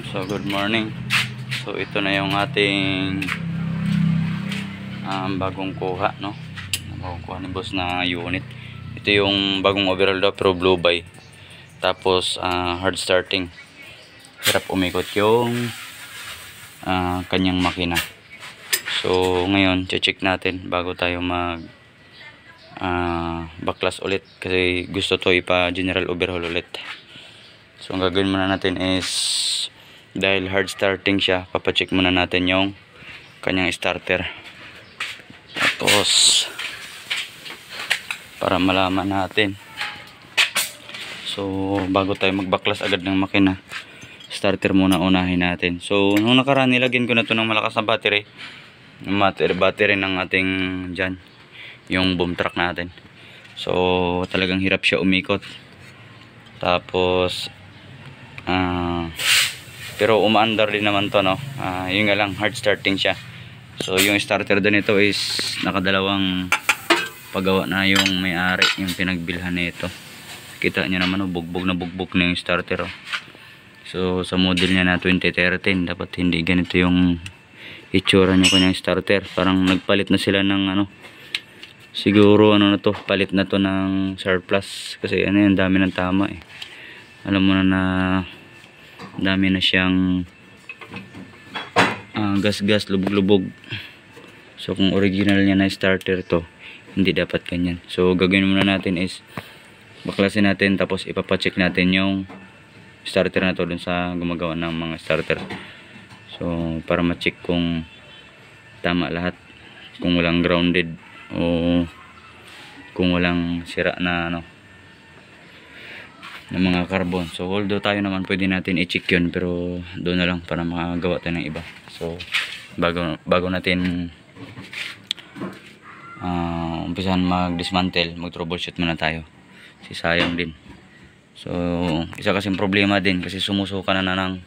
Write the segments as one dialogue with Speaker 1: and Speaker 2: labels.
Speaker 1: So good morning. So ito na yung ating bagong kuha, no? Bagong kuha ni boss na unit. Ito yung bagong overhaul daw pero blue buy. Tapos hard starting. Hirap umikot yung kanyang makina. So ngayon check natin bago tayo mag baklas ulit kasi gusto to ipa general overhaul ulit. So ang gagawin muna natin is, dahil hard starting siya, papacheck muna natin yung kanyang starter. Tapos para malaman natin. So bago tayo magbaklas agad ng makina, starter muna unahin natin. So nung nakaraan nilagyan ko na to ng malakas na battery. Yung battery ng ating dyan, yung boom truck natin. So talagang hirap siya umikot. Tapos pero umaandar din naman to, no? Yun nga lang, hard starting siya. So yung starter doon ito is nakadalawang paggawa na yung may-ari, yung pinagbilhan nito. Kita nyo naman, bugbog na yung starter, oh. So sa model niya na 2013, dapat hindi ganito yung itsura niya kanyang starter. Parang nagpalit na sila ng siguro na to, palit na to ng surplus kasi yung dami ng tama eh. Alam mo na dami na siyang gas lubog. So kung original niya na starter to, hindi dapat ganyan. So gagawin muna natin is baklasin natin, tapos ipapacheck natin yung starter na to dun sa gumagawa ng mga starter. So para ma-check kung tama lahat, kung walang grounded o kung walang sira na ng mga carbon. So although tayo naman pwede natin i-check yun, pero doon na lang para makagawa tayo ng iba. So bago natin umpisahan mag-dismantle, mag-troubleshoot muna tayo kasi sayang din. So isa kasing problema din kasi sumusuka na ng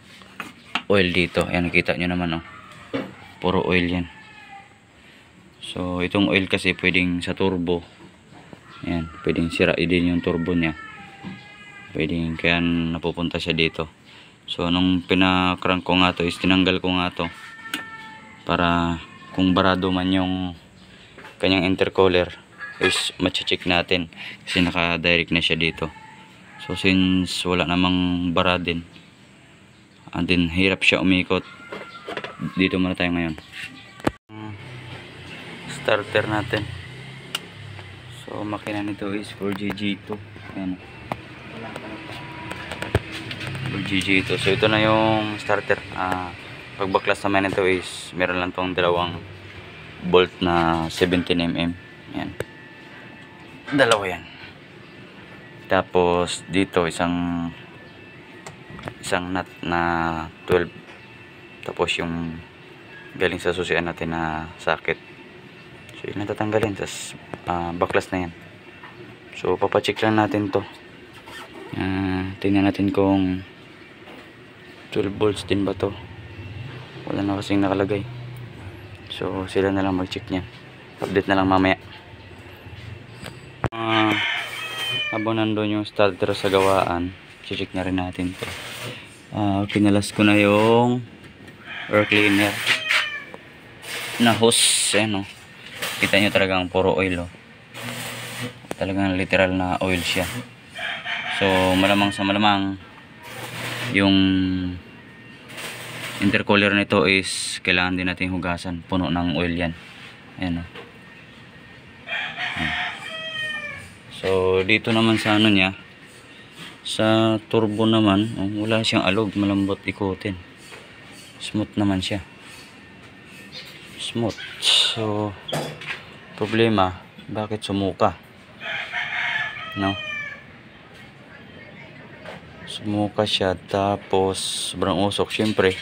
Speaker 1: oil dito. Ayan, nakita nyo naman, puro oil yan. So itong oil kasi pwedeng sa turbo, ayan, pwedeng sira din yung turbo niya, pwedeng kaya napupunta siya dito. So nung pinakrank ko nga to is tinanggal ko nga to para kung barado man yung kanyang intercooler is ma-check natin kasi naka-direct na siya dito. So since wala namang bara din, and then hirap siya umikot, dito muna tayo ngayon. Starter natin. So makina nito is 4GG2. Ayan, 4GG2. So ito na yung starter. Pagbaklas naman nito is meron lang tong dalawang bolt na 17mm. Ayan, dalawa yan. Tapos dito isang nut na 12. Tapos yung galing sa susian natin na socket. So yun natatanggalin, tapos baklas na yan. So papacheck lang natin to. Tingnan natin kung 12 volts din ba to. Wala na kasing nakalagay. So sila na lang mag-check niyan. Update na lang mamaya. Habang nandun yung starter sa gawaan, check na rin natin to. Pinalas ko na yung air cleaner na hose, kita nyo talagang puro oil, talagang literal na oil siya. So malamang sa malamang yung intercooler nito is kailangan din natin hugasan, puno ng oil yan. Ayan, So dito naman sa niya, sa turbo naman, wala siyang alog, malambot ikutin, smooth naman siya, smooth. So problema, bakit sumuka? Sumuka siya, tapos sobrang usok. Syempre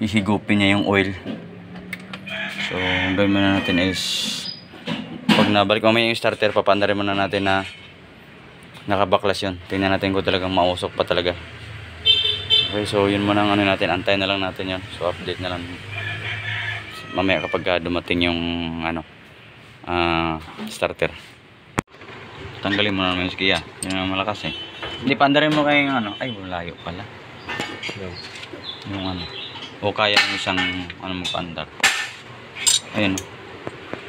Speaker 1: hihigupin niya yung oil. So ang gawin muna natin is, pag nabalik mamaya yung starter, papaandarin muna natin na nakabaklas yun. Tingnan natin kung talagang mausok pa talaga. Okay, so yun muna ang natin, antayin na lang natin yun. So update na lang mamaya kapag dumating yung starter. Tanggalin mo na naman yung skiya, yun ang malakas Hindi, pandarin mo kayo yung ano. Ay, layo pala. Yung ano. O kaya yung isang ano magpandar. Ayun.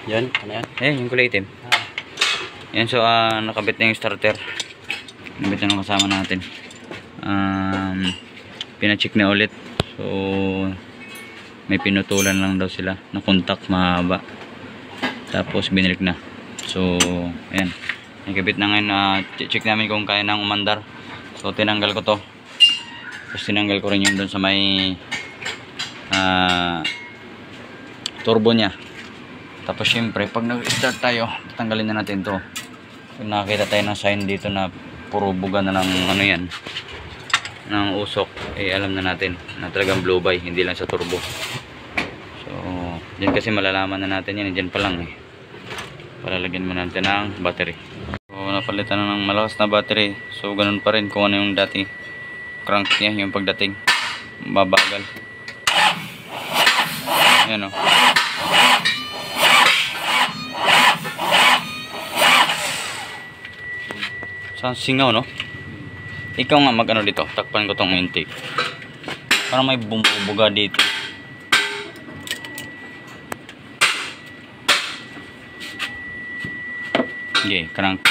Speaker 2: Yan, ano yan?
Speaker 1: Ayun, yung kulay itim. Yan, so nakabit na yung starter. Nakabit na yung kasama natin. Pina-check na ulit. So may pinutulan lang daw sila na contact mahaba. Tapos binalik na. So ayan. Nakabit na ngayon. Check namin kung kaya nang umandar. So tinanggal ko to. Tapos tinanggal ko rin yung doon sa may turbo nya. Tapos syempre pag nag-start tayo, tatanggalin na natin to. Kung nakakita tayo ng sign dito na puro buga na ng ano yan, ng usok, eh alam na natin na talagang blow by, hindi lang sa turbo. So dyan kasi malalaman na natin yan, dyan pa lang eh. Palalagyan mo natin ng battery. So napalitan na ng malakas na battery. So ganun pa rin kung ano yung dati crank niya, yung pagdating mabagal. Ayan o. Saan singaw, no? Ikaw nga mag-ano dito. Takpan ko tong intake. Parang may bumubuga dito. Okay, crank.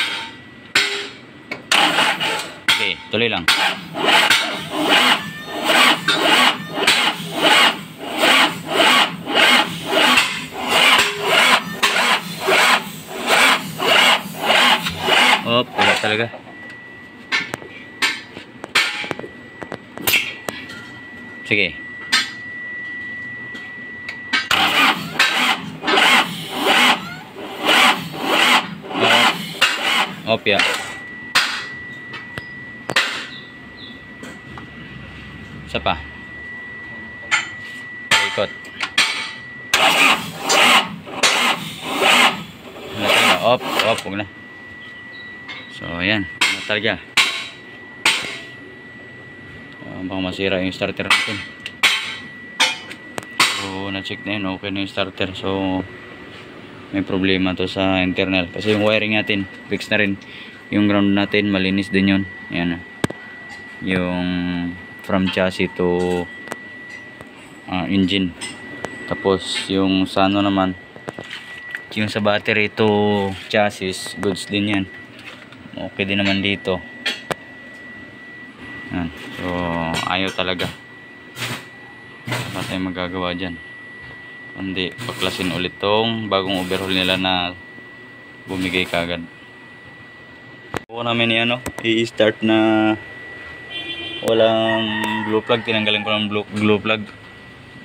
Speaker 1: Okay, tuloy lang. Oh, wala talaga. Sige. Opya. Isa pa. Ikot. Wala talaga. Huwag na. So, ayan. Wala talaga. Baka masira yung starter natin. So na-check na yun, okay na yung starter. So may problema to sa internal kasi yung wiring natin fix na rin. Yung ground natin malinis din yun. Ayan, yung from chassis to engine. Tapos yung sa ano naman, yung sa battery to chassis, goods din yan. Okay din naman dito. Yan. So ayaw talaga. Wala tayong magagawa dyan. Hindi, paklasin ulit tong bagong overhaul nila na bumigay kagad. Buko namin yan, i-start na walang glue plug. Tinanggalin ko ng glue plug.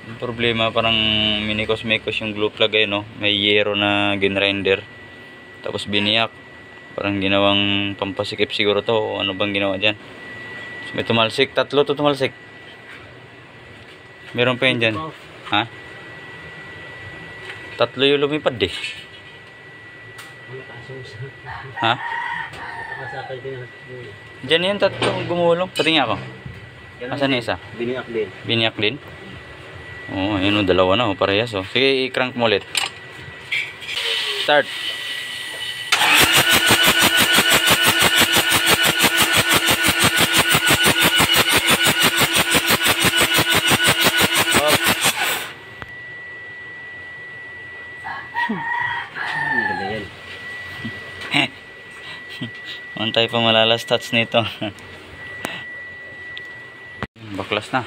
Speaker 1: Yung problema, parang minikos-mikos yung glue plug, may yero na ginrinder. Tapos biniyak. Parang ginawang pampasikip siguro to. O ano bang ginawa dyan? May tumalsik, 3 to tumalsik. Meron pa yun dyan. Ha? 3 yung lumipad eh. Ha? Dyan yan, 3 gumulong. Patingin ako. Asan yung isa?
Speaker 2: Biniyak din.
Speaker 1: Biniyak din? Oo, yun o, 2 na o, parehas o. Sige, i-crank mo ulit. Start. Antay pa malalas touch nito. Baklas na.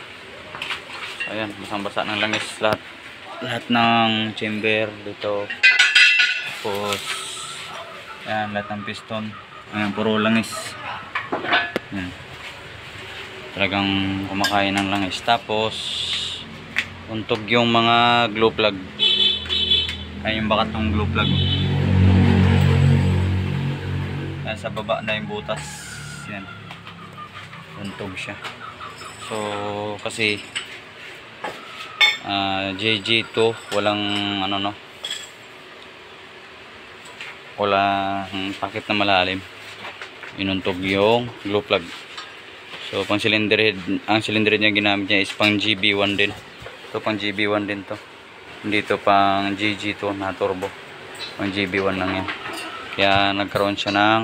Speaker 1: Ayan, basang-basa ng langis lahat. Lahat ng chamber dito. Tapos ayan, lahat ng piston. Ayan, puro langis. Ayan. Talagang kumakain ng langis. Tapos untog yung mga glue plug. Ay, yung bakat ng glue plug. Ayan, sa baba na yung butas. Yan. Untog siya. So, kasi JG2 walang walang pakit na malalim. Inuntog yung glue plug. So, pang cylinder head, ang cylinder head niya ginamit niya is pang GB1 din. Ito pang GB1 din to. Hindi to pang GG2 na turbo. Pang GB1 lang yan. Kaya nagkaroon siya ng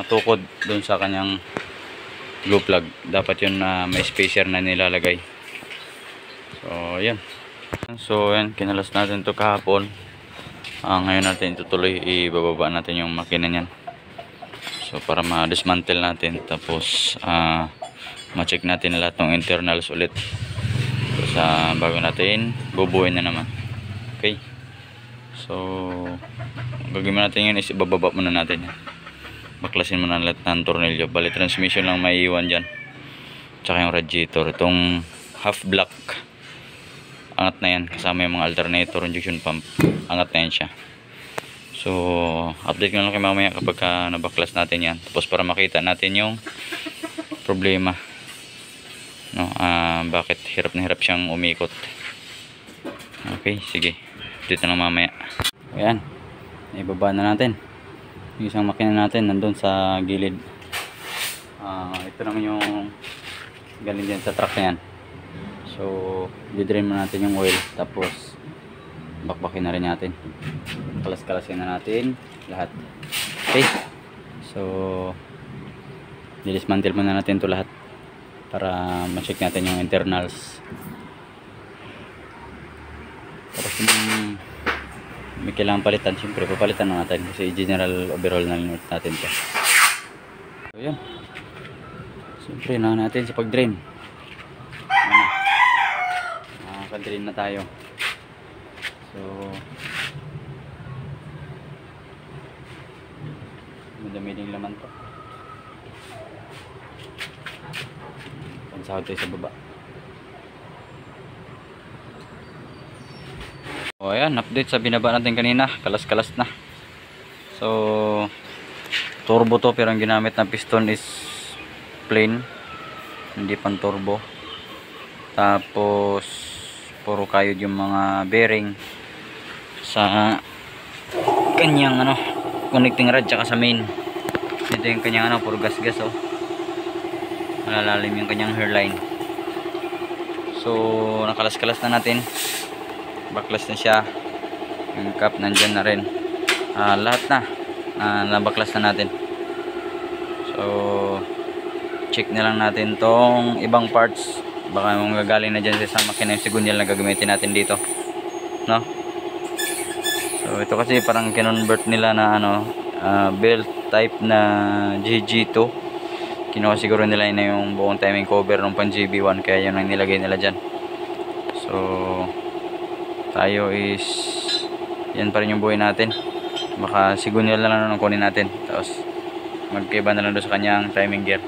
Speaker 1: tukod dun sa kanyang glue plug. Dapat yun may spacer na nilalagay. So yan. So yan, kinalas natin to kahapon. Ngayon natin itutuloy, ibababa natin yung makina niyan. So para ma-dismantle natin, tapos ma-check natin lahat ng internals ulit. Tapos bago natin bubuuin na naman. Okay. So gagawin natin yun is ibababa muna natin yan. Baklasin muna lahat ng tornilyo. Bali transmission lang maiiwan dyan, tsaka yung radiator. Itong half block, angat na yan, kasama yung mga alternator, injection pump, angat na yan siya. So update ko lang kayo mamaya kapag nabaklas natin yan, tapos para makita natin yung problema, no, bakit hirap na hirap siyang umikot. Okay, sige, update na lang mamaya. Ayan, ibaba na natin yung isang makina natin, nandun sa gilid. Ito naman yung galing din sa truck na yan. So didrain mo natin yung oil, tapos bakbakin na rin natin, kalas-kalasin na natin lahat. Okay, so dismantle muna natin to lahat para ma-check natin yung internals. Tapos yung may kailangan palitan, siyempre papalitan na natin kasi general overhaul na natin ito. So yan, siyempre na natin sa pag-drain. Nakaka-drain na tayo. So madami-ding laman to. Pansahod tayo sa baba. O ayan, update sa binaba natin kanina, kalas-kalas na. So turbo to, pero ang ginamit na piston is plain, hindi pang turbo. Tapos puro kayod yung mga bearing sa kanyang connecting rod tsaka sa main. Ito yung kanyang puro gas-gas, oh. Malalalim yung kanyang hairline. So nakalas-kalas na natin, baklas na siya, yung cap nandyan na rin, lahat na nabaklas na natin. So check na lang natin tong ibang parts, baka magagaling na dyan sa makina yung sigunyal na gagamitin natin dito, no? So ito kasi parang kinonvert nila na belt type na GG2. Kinuha siguro nila na yung buong timing cover ng pang GB1, kaya yun ang nilagay nila dyan. So tayo is yan pa rin yung buhay natin, baka sigunyal na lang kunin natin, tapos magkaiba na lang doon sa kanyang timing gear.